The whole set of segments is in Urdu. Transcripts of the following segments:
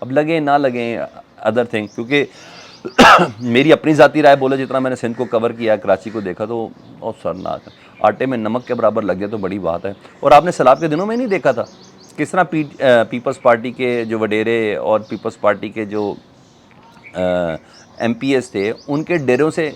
اب لگیں نہ لگیں ادر تھنگ، کیونکہ میری اپنی ذاتی رائے بولے، جتنا میں نے سندھ کو کور کیا، کراچی کو دیکھا، تو بہت شرمناک ہے. آٹے میں نمک کے برابر لگ گیا تو بڑی بات ہے. اور آپ نے سیلاب کے دنوں میں نہیں دیکھا تھا کس طرح پیپلز پارٹی کے جو وڈیرے اور پیپلز پارٹی کے جو ایم پی ایس تھے، ان کے ڈیروں سے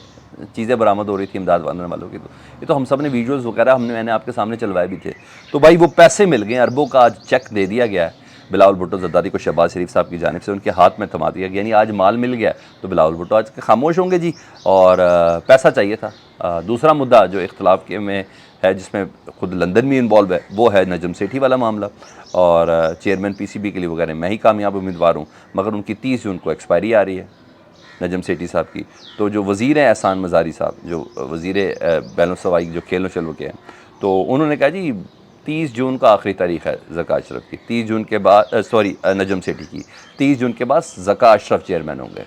چیزیں برآمد ہو رہی تھی امداد بانٹنے والوں کی. تو یہ تو ہم سب نے ویڈیوز وغیرہ میں نے آپ کے سامنے چلوائے بھی تھے. تو بھائی وہ پیسے مل گئے، اربوں کا آج چیک دے دیا گیا ہے بلاول بھٹو زرداری کو شہباز شریف صاحب کی جانب سے، ان کے ہاتھ میں تھما دیا گیا. یعنی آج مال مل گیا تو بلاول بھٹو آج خاموش ہوں گے جی، اور پیسہ چاہیے تھا. دوسرا مدعا جو اختلاف کے میں ہے، جس میں خود لندن بھی انوالو ہے، وہ ہے نجم سیٹھی والا معاملہ. اور چیئرمین پی سی بی کے لیے وہ کہہ رہے ہیں میں ہی کامیاب امیدوار ہوں، مگر ان کی 30 جون کو ایکسپائری آ رہی ہے نجم سیٹھی صاحب کی. تو جو وزیر ہیں احسان مزاری صاحب، جو وزیر بین الصوائی جو کھیل و چلو کے ہیں، تو انہوں نے کہا جی 30 جون کا آخری تاریخ ہے ذکا اشرف کی. 30 جون کے بعد نجم سیٹھی کی 30 جون کے بعد ذکا اشرف چیئرمین ہوں گے.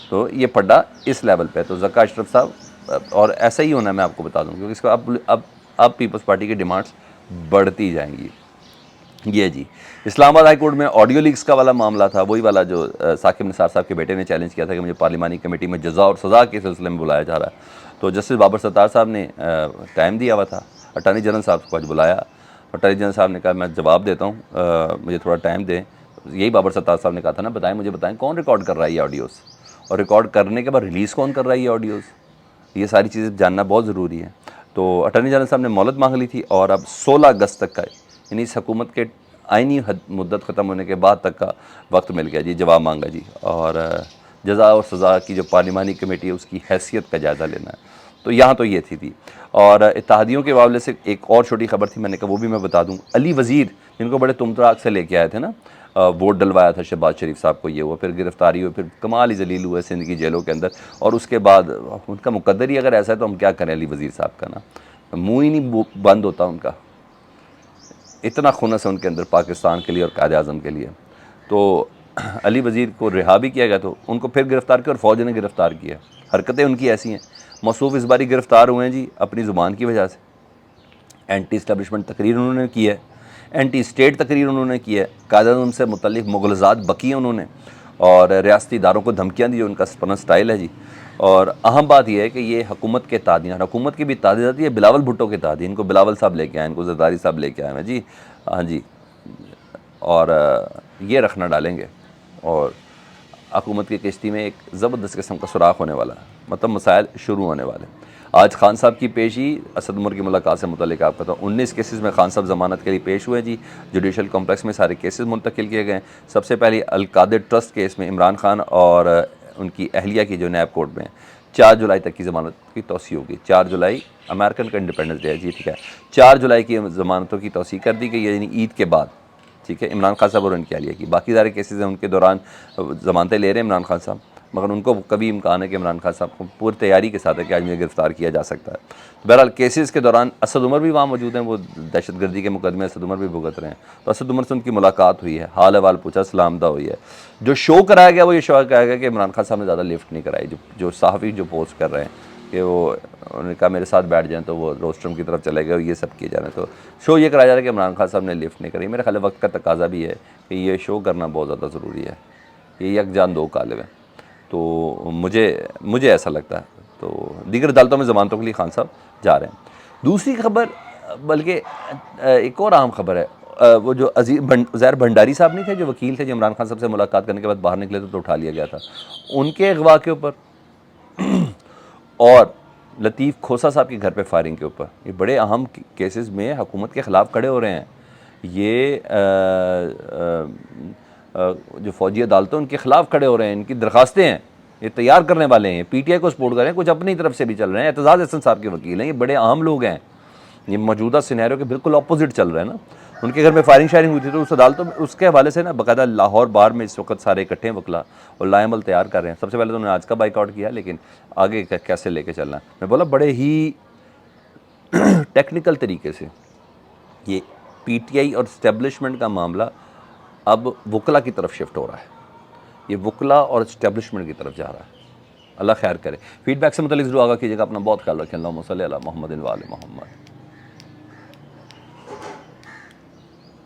تو یہ پڈا اس لیول پہ ہے. تو ذکا اشرف صاحب، اور ایسا ہی ہونا ہے میں آپ کو بتا دوں، کیونکہ اس کا اب پیپلز پارٹی کی ڈیمانڈز بڑھتی جائیں گی. یہ جی اسلام آباد ہائی کورٹ میں آڈیو لیکس کا والا معاملہ تھا، وہی والا جو ثاقب نثار صاحب کے بیٹے نے چیلنج کیا تھا کہ مجھے پارلیمانی کمیٹی میں جزا اور سزا کے سلسلے میں بلایا جا رہا ہے. تو جسٹس بابر ستار صاحب نے ٹائم دیا ہوا تھا، اٹارنی جنرل صاحب کو آج بلایا. اٹارنی جنرل صاحب نے کہا میں جواب دیتا ہوں، مجھے تھوڑا ٹائم دیں. یہی بابر ستار صاحب نے کہا تھا نا، مجھے بتائیں کون ریکارڈ کر رہا ہے یہ آڈیوز، اور ریکارڈ کرنے کے بعد ریلیز کون کر رہا ہے یہ آڈیوز. یہ ساری چیزیں جاننا بہت ضروری ہے. تو اٹارنی جنرل صاحب نے مہلت مانگ لی تھی، اور اب 16 اگست تک کا، یعنی اس حکومت کے آئینی مدت ختم ہونے کے بعد تک کا وقت مل گیا جی. جواب مانگا جی، اور جزا اور سزا کی جو پارلیمانی کمیٹی ہے اس کی حیثیت کا جائزہ لینا ہے. تو یہاں تو یہ تھی. اور اتحادیوں کے حوالے سے ایک اور چھوٹی خبر تھی، میں نے کہا وہ بھی میں بتا دوں. علی وزیر جن کو بڑے تمطراق سے لے کے آئے تھے نا، ووٹ ڈلوایا تھا شہباز شریف صاحب کو، یہ ہوا، پھر گرفتاری ہوئی، پھر کمال ہی ذلیل ہوئے سندھ کی جیلوں کے اندر. اور اس کے بعد ان کا مقدر ہی اگر ایسا ہے تو ہم کیا کریں علی وزیر صاحب کا نا، منہ ہی نہیں بند ہوتا ان کا، اتنا خنس ہے ان کے اندر پاکستان کے لیے اور قائد اعظم کے لیے. تو علی وزیر کو رہا بھی کیا گیا، تو ان کو پھر گرفتار کیا اور فوج نے گرفتار کیا. حرکتیں ان کی ایسی ہیں. موصوف اس باری گرفتار ہوئے ہیں جی اپنی زبان کی وجہ سے. اینٹی اسٹیبلشمنٹ تقریر انہوں نے کی ہے، اینٹی اسٹیٹ تقریر انہوں نے کی ہے، قائد اعظم سے متعلق مغلظات بکی ہیں انہوں نے، اور ریاستی اداروں کو دھمکیاں دی، جو ان کا سپنن سٹائل ہے جی. اور اہم بات یہ ہے کہ یہ حکومت کے تعدیان، حکومت کی بھی تعداد ہے، بلاول بھٹو کے تعدین، ان کو بلاول صاحب لے کے آئے، ان کو زرداری صاحب لے کے آئے ہیں جی. ہاں جی، اور یہ رکھنا ڈالیں گے، اور حکومت کی کشتی میں ایک زبردست قسم کا سوراخ ہونے والا ہے، مطلب مسائل شروع ہونے والے. آج خان صاحب کی پیشی اسد عمر کی ملاقات سے متعلق آپ کو 19 کیسز میں خان صاحب ضمانت کے لیے پیش ہوئے جی. جوڈیشل کمپلیکس میں سارے کیسز منتقل کیے گئے ہیں. سب سے پہلے القادر ٹرسٹ کیس میں عمران خان اور ان کی اہلیہ کی جو نیب کورٹ میں 4 جولائی تک کی ضمانت کی توسیع ہوگی. 4 جولائی امریکن کا انڈیپینڈنس ڈے ہے جی، ٹھیک ہے. 4 جولائی کی ضمانتوں کی توسیع کر دی گئی، یعنی عید کے بعد، ٹھیک ہے. عمران خان صاحب اور ان کی اہلیہ کی باقی سارے کیسز ہیں، ان کے دوران ضمانتیں لے رہے ہیں عمران خان صاحب، مگر ان کو کبھی امکان ہے کہ عمران خان صاحب کو پوری تیاری کے ساتھ ہے کہ آج مجھے گرفتار کیا جا سکتا ہے. بہرحال کیسز کے دوران اسد عمر بھی وہاں موجود ہیں، وہ دہشت گردی کے مقدمے اسد عمر بھی بھگت رہے ہیں. تو اسد عمر سے ان کی ملاقات ہوئی ہے، حال احوال پوچھا، سلامدہ ہوئی ہے. جو شو کرایا گیا وہ یہ شو کرایا گیا کہ عمران خان صاحب نے زیادہ لفٹ نہیں کرائی. جو صحافی جو پوسٹ کر رہے ہیں کہ وہ انہوں نے کہا میرے ساتھ بیٹھ جائیں تو وہ روسٹرم کی طرف چلے گئے، اور یہ سب کیے جا رہے ہیں. تو شو یہ کرایا جا رہا ہے کہ عمران خان صاحب نے لفٹ نہیں کرائی. میرے خیال ہے وقت کا تقاضا بھی ہے کہ یہ شو کرنا بہت زیادہ ضروری ہے. یہ یکجان دو کالب ہیں. تو مجھے ایسا لگتا ہے. تو دیگر عدالتوں میں ضمانتوں کے لیے خان صاحب جا رہے ہیں. دوسری خبر، بلکہ ایک اور اہم خبر ہے، وہ جو زہر بھنڈاری صاحب نہیں تھے، جو وکیل تھے، جو عمران خان صاحب سے ملاقات کرنے کے بعد باہر نکلے تو اٹھا لیا گیا تھا، ان کے اغوا کے اوپر اور لطیف کھوسا صاحب کے گھر پہ فائرنگ کے اوپر، یہ بڑے اہم کیسز میں حکومت کے خلاف کھڑے ہو رہے ہیں. یہ جو فوجی عدالتوں ان کے خلاف کھڑے ہو رہے ہیں، ان کی درخواستیں ہیں، یہ تیار کرنے والے ہیں، پی ٹی آئی کو سپورٹ کر رہے ہیں، کچھ اپنی طرف سے بھی چل رہے ہیں. اعتزاز احسن صاحب کے وکیل ہیں، یہ بڑے اہم لوگ ہیں. یہ موجودہ سینیریو کے بالکل اپوزٹ چل رہا ہے نا. ان کے گھر میں فائرنگ شائرنگ ہوئی تھی، تو اس عدالتوں میں اس کے حوالے سے نا باقاعدہ لاہور بار میں اس وقت سارے اکٹھے ہیں وکلا، اور لائے عمل تیار کر رہے ہیں. سب سے پہلے تو انہوں نے آج کا بائیک آؤٹ کیا، لیکن آگے کیسے لے کے چلنا ہے. میں بولا بڑے ہی ٹیکنیکل طریقے سے یہ پی ٹی آئی اور اسٹیبلشمنٹ کا معاملہ اب وکلا کی طرف شفٹ ہو رہا ہے. یہ وکلا اور اسٹیبلشمنٹ کی طرف جا رہا ہے. اللہ خیر کرے. فیڈ بیک سے متعلق ضرور آگاہ کیجیے گا. اپنا بہت خیال رکھیں. اللہم صلی علی محمد و آل محمد.